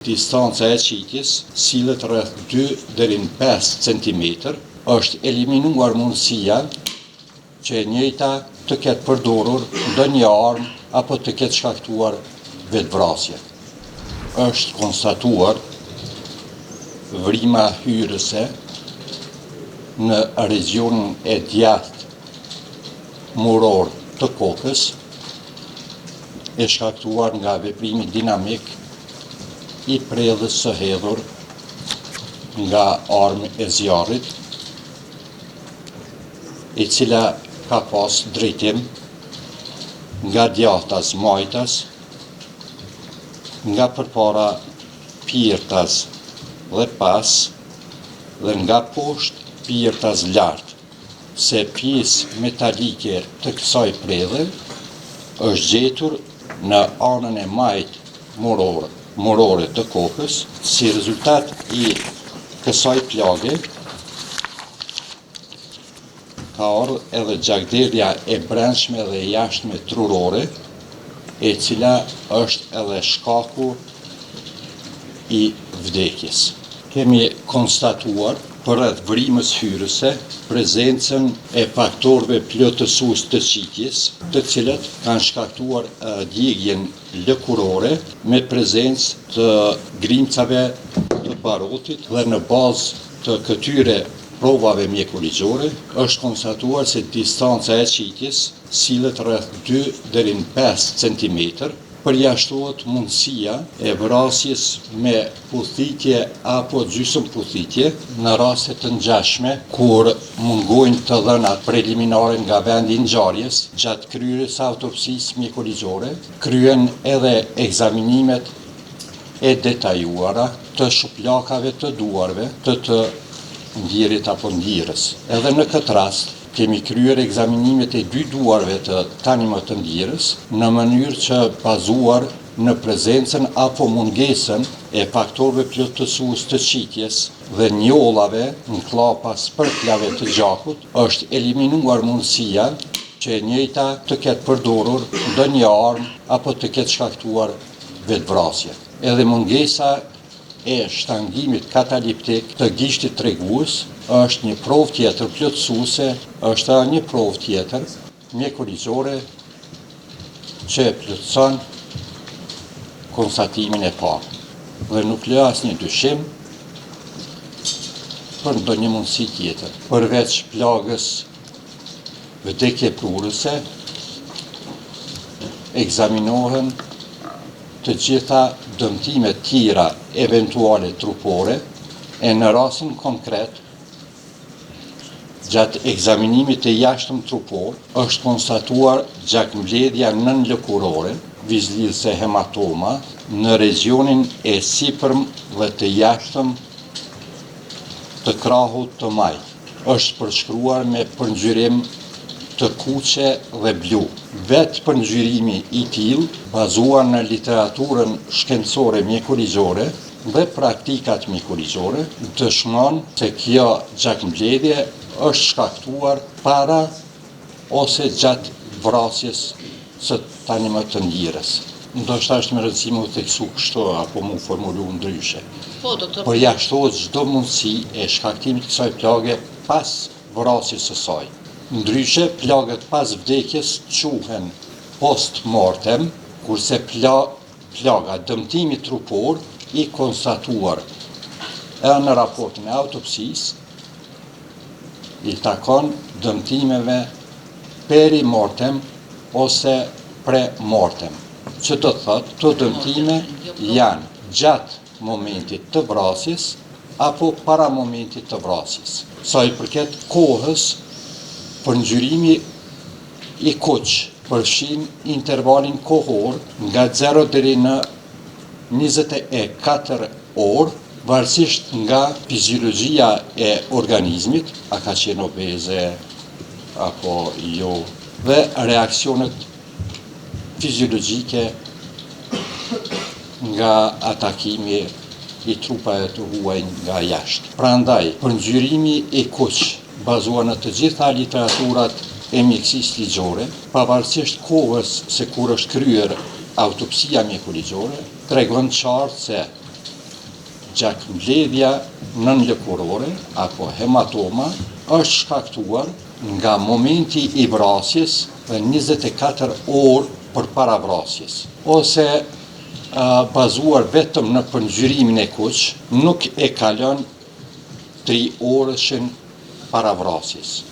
Distanca e qitjes sillet rreth 2 deri në 5 cm. Është eliminuar mundësia që e njëjta të ketë përdorur ndonjë armë apo të ketë shkaktuar vetvrasje. Është konstatuar vrima hyrëse në regionin e djathtë muror të kokës, e shkaktuar nga veprimi dinamik i prerjes së hedhur nga armë e zjarrit, e cila ka pas drejtim nga djathtas majtas, nga përpara pirtas dhe pas, dhe nga poshtë pirtas lart, se pjesë metalike të kësaj prerje është gjetur në anën e majtë murore të kokës. Si rezultat i kësaj plage ka ardhur edhe gjakderja e brendshme dhe jashtme trurore, e cila është edhe shkaku i vdekjes. Kemi konstatuar përreth vrimës hyrëse prezencën e faktorëve plotësues të qitjes, të cilët kanë shkaktuar djegjen lëkurore me prezencë të grimcave të barotit, dhe në bazë të këtyre provave mjekurigjore është konstatuar se distanca e qitjes sillet rreth 2 deri në 5 cm. Përjashtohet mundësia e vrasjes me puthitje apo gjysmë puthitje në raste të ngjashme kur mungojnë të dhënat preliminare nga vendi i ngjarjes. Gjatë kryerjes së autopsisë mjekurigjore kryen edhe ekzaminimet e detajuara të shuplakave të duarve të ndjerit apo ndjerës. Edhe në këtë rast kemi kryer ekzaminimet e 2 duarve të tanimit të ndjerës në mënyrë që bazuar në prezencën apo mungesën e faktorëve plotësues të qitjes dhe njollave në klapa spërklave të gjakut, është eliminuar mundësia që e njëjta të ketë përdorur ndonjë armë apo të ketë shkaktuar vetvrasje. Edhe mungesa e shtangimit kataliptik të gishtit tregues është një provë tjetër plotësuese, është një provë tjetër mjekurigjore që plotëson konstatimin e parë dhe nuk lë asnjë dyshim për ndonjë mundësi tjetër. Përveç plagës vdekje plurëse, ekzaminohen të gjitha dëmtimet tjera eventuale trupore, e në rastin konkret, gjatë ekzaminimit të jashtëm trupor, është konstatuar gjakmbledhja nënlëkurore, vizlidhse hematoma, në regionin e sipërm dhe të jashtëm të krahut të majtë. Është përshkruar me përngjyrim të kuqe dhe blu. Vetë përngjyrimi i tillë, bazuar në literaturën shkencore mjekurigjore dhe praktikat mjekurigjore, dëshmon se kjo gjakmbledhje është shkaktuar para ose gjatë vrasjes së tanimit të ndjerës. Ndoshta është më rëndësi më theksu kështu apo më formulu ndryshe. Po, doktor. Përjashtohet çdo mundësi e shkaktimit të kësaj plage pas vrasjes së saj. Ndryshe, plagët pas vdekjes quhen post mortem, kurse plaga dëmtimi trupor i konstatuar edhe në raportin e autopsisë i takon dëmtimeve perimortem ose premortem. Që do të thotë, këto dëmtime janë gjatë momentit të vrasjes apo para momentit të vrasjes. Sa i përket kohës, përngjyrimi i kuq përfshin intervalin kohor nga 0 deri në 24 orë, varësisht nga fiziologjia e organizmit, a ka qenë obeze apo jo, dhe reaksionet fiziologjike nga atakimi i trupave të huaj nga jashtë. Prandaj, përngjyrimi i kuq bazuar në të gjitha literaturat e mjekësisë ligjore, pavarësisht kohës se kur është kryer autopsia mjekurigjore, tregon qartë se gjakmbledhja nënlëkurore apo hematoma është shkaktuar nga momenti i vrasjes dhe 24 orë përpara vrasjes, ose bazuar vetëm në pëngjyrimin e kuq, nuk e kalon 3 orëshin para vrasjes.